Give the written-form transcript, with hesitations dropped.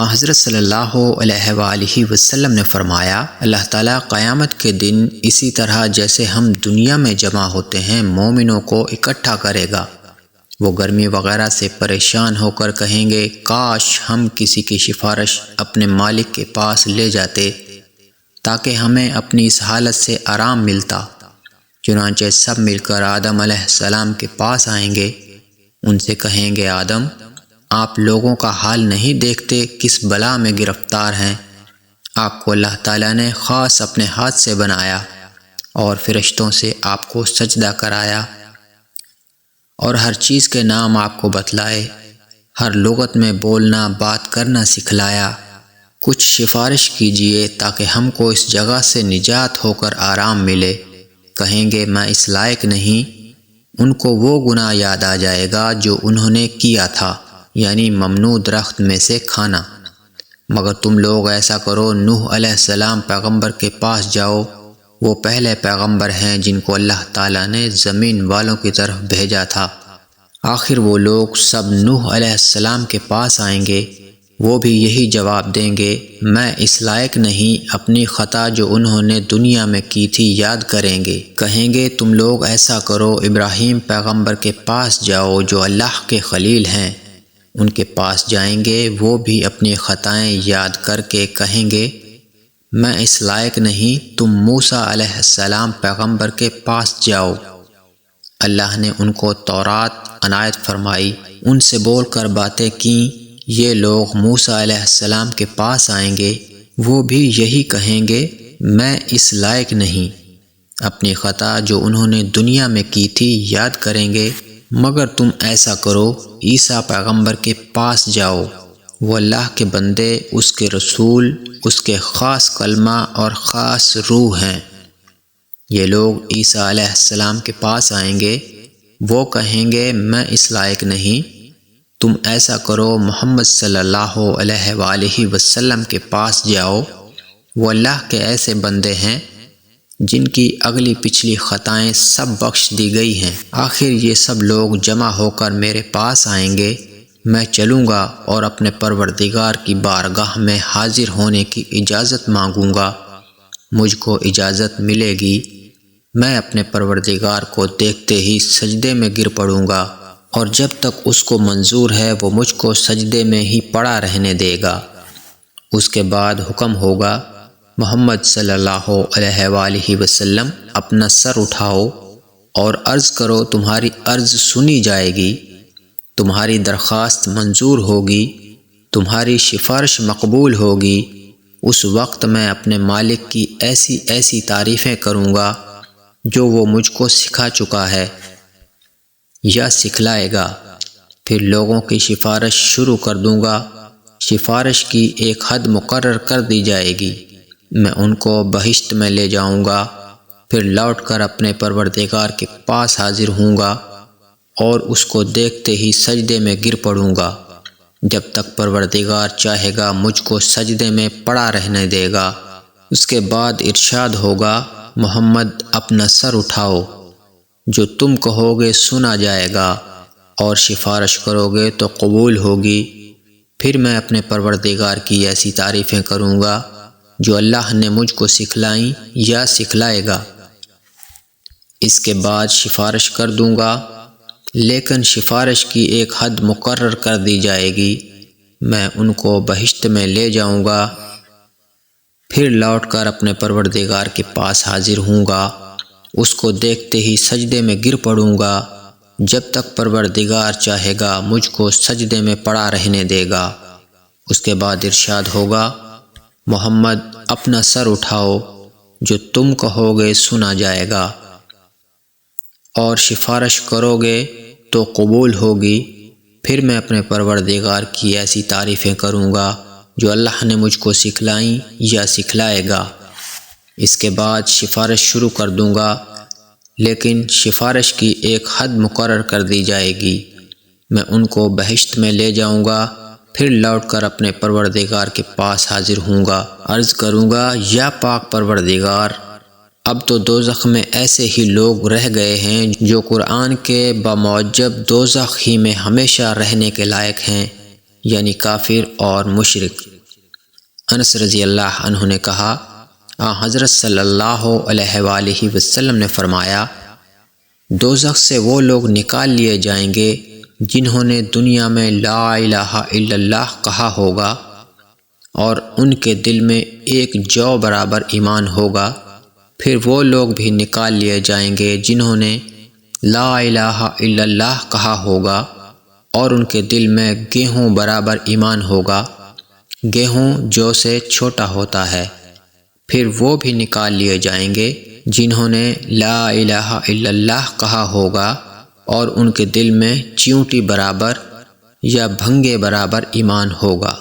حضرت صلی اللہ علیہ وآلہ وسلم نے فرمایا، اللہ تعالیٰ قیامت کے دن اسی طرح جیسے ہم دنیا میں جمع ہوتے ہیں مومنوں کو اکٹھا کرے گا۔ وہ گرمی وغیرہ سے پریشان ہو کر کہیں گے، کاش ہم کسی کی سفارش اپنے مالک کے پاس لے جاتے تاکہ ہمیں اپنی اس حالت سے آرام ملتا۔ چنانچہ سب مل کر آدم علیہ السلام کے پاس آئیں گے، ان سے کہیں گے، آدم آپ لوگوں کا حال نہیں دیکھتے کس بلا میں گرفتار ہیں؟ آپ کو اللہ تعالیٰ نے خاص اپنے ہاتھ سے بنایا اور فرشتوں سے آپ کو سجدہ کرایا اور ہر چیز کے نام آپ کو بتلائے، ہر لغت میں بولنا بات کرنا سکھلایا۔ کچھ سفارش کیجئے تاکہ ہم کو اس جگہ سے نجات ہو کر آرام ملے۔ کہیں گے، میں اس لائق نہیں۔ ان کو وہ گناہ یاد آ جائے گا جو انہوں نے کیا تھا، یعنی ممنوع درخت میں سے کھانا۔ مگر تم لوگ ایسا کرو، نوح علیہ السلام پیغمبر کے پاس جاؤ، وہ پہلے پیغمبر ہیں جن کو اللہ تعالیٰ نے زمین والوں کی طرف بھیجا تھا۔ آخر وہ لوگ سب نوح علیہ السلام کے پاس آئیں گے، وہ بھی یہی جواب دیں گے، میں اس لائق نہیں۔ اپنی خطا جو انہوں نے دنیا میں کی تھی یاد کریں گے۔ کہیں گے، تم لوگ ایسا کرو، ابراہیم پیغمبر کے پاس جاؤ جو اللہ کے خلیل ہیں۔ ان کے پاس جائیں گے، وہ بھی اپنی خطائیں یاد کر کے کہیں گے، میں اس لائق نہیں۔ تم موسیٰ علیہ السلام پیغمبر کے پاس جاؤ، اللہ نے ان کو تورات عنایت فرمائی، ان سے بول کر باتیں کیں۔ یہ لوگ موسیٰ علیہ السلام کے پاس آئیں گے، وہ بھی یہی کہیں گے، میں اس لائق نہیں۔ اپنی خطا جو انہوں نے دنیا میں کی تھی یاد کریں گے۔ مگر تم ایسا کرو، عیسیٰ پیغمبر کے پاس جاؤ، وہ اللہ کے بندے، اس کے رسول، اس کے خاص کلمہ اور خاص روح ہیں۔ یہ لوگ عیسیٰ علیہ السلام کے پاس آئیں گے، وہ کہیں گے، میں اس لائق نہیں۔ تم ایسا کرو، محمد صلی اللہ علیہ وآلہ وسلم کے پاس جاؤ، وہ اللہ کے ایسے بندے ہیں جن کی اگلی پچھلی خطائیں سب بخش دی گئی ہیں۔ آخر یہ سب لوگ جمع ہو کر میرے پاس آئیں گے، میں چلوں گا اور اپنے پروردگار کی بارگاہ میں حاضر ہونے کی اجازت مانگوں گا۔ مجھ کو اجازت ملے گی، میں اپنے پروردگار کو دیکھتے ہی سجدے میں گر پڑوں گا، اور جب تک اس کو منظور ہے وہ مجھ کو سجدے میں ہی پڑا رہنے دے گا۔ اس کے بعد حکم ہوگا، محمد صلی اللہ علیہ وآلہ وسلم اپنا سر اٹھاؤ اور عرض کرو، تمہاری عرض سنی جائے گی، تمہاری درخواست منظور ہوگی، تمہاری سفارش مقبول ہوگی۔ اس وقت میں اپنے مالک کی ایسی ایسی تعریفیں کروں گا جو وہ مجھ کو سکھا چکا ہے یا سکھلائے گا۔ پھر لوگوں کی سفارش شروع کر دوں گا۔ سفارش کی ایک حد مقرر کر دی جائے گی، میں ان کو بہشت میں لے جاؤں گا، پھر لوٹ کر اپنے پروردگار کے پاس حاضر ہوں گا اور اس کو دیکھتے ہی سجدے میں گر پڑوں گا۔ جب تک پروردگار چاہے گا مجھ کو سجدے میں پڑا رہنے دے گا۔ اس کے بعد ارشاد ہوگا، محمد اپنا سر اٹھاؤ، جو تم کہو گے سنا جائے گا اور سفارش کرو گے تو قبول ہوگی۔ پھر میں اپنے پروردگار کی ایسی تعریفیں کروں گا جو اللہ نے مجھ کو سکھلائیں یا سکھلائے گا۔ اس کے بعد سفارش کر دوں گا، لیکن سفارش کی ایک حد مقرر کر دی جائے گی، میں ان کو بہشت میں لے جاؤں گا، پھر لوٹ کر اپنے پروردگار کے پاس حاضر ہوں گا، اس کو دیکھتے ہی سجدے میں گر پڑوں گا، جب تک پروردگار چاہے گا مجھ کو سجدے میں پڑا رہنے دے گا۔ اس کے بعد ارشاد ہوگا، محمد اپنا سر اٹھاؤ، جو تم کہو گے سنا جائے گا اور سفارش کرو گے تو قبول ہوگی۔ پھر میں اپنے پروردگار کی ایسی تعریفیں کروں گا جو اللہ نے مجھ کو سکھلائیں یا سکھلائے گا۔ اس کے بعد سفارش شروع کر دوں گا، لیکن سفارش کی ایک حد مقرر کر دی جائے گی، میں ان کو بہشت میں لے جاؤں گا، پھر لوٹ کر اپنے پروردگار کے پاس حاضر ہوں گا، عرض کروں گا، یا پاک پروردگار، اب تو دوزخ میں ایسے ہی لوگ رہ گئے ہیں جو قرآن کے بموجب دوزخ ہی میں ہمیشہ رہنے کے لائق ہیں، یعنی کافر اور مشرک۔ انس رضی اللہ عنہ نے کہا، حضرت صلی اللہ علیہ وآلہ وسلم نے فرمایا، دوزخ سے وہ لوگ نکال لیے جائیں گے جنہوں نے دنیا میں لا الہ الا اللہ کہا ہوگا اور ان کے دل میں ایک جو برابر ایمان ہوگا۔ پھر وہ لوگ بھی نکال لیے جائیں گے جنہوں نے لا الہ الا اللہ کہا ہوگا اور ان کے دل میں گیہوں برابر ایمان ہوگا، گیہوں جو سے چھوٹا ہوتا ہے۔ پھر وہ بھی نکال لیے جائیں گے جنہوں نے لا الہ الا اللہ کہا ہوگا اور ان کے دل میں چیونٹی برابر یا بھنگے برابر ایمان ہوگا۔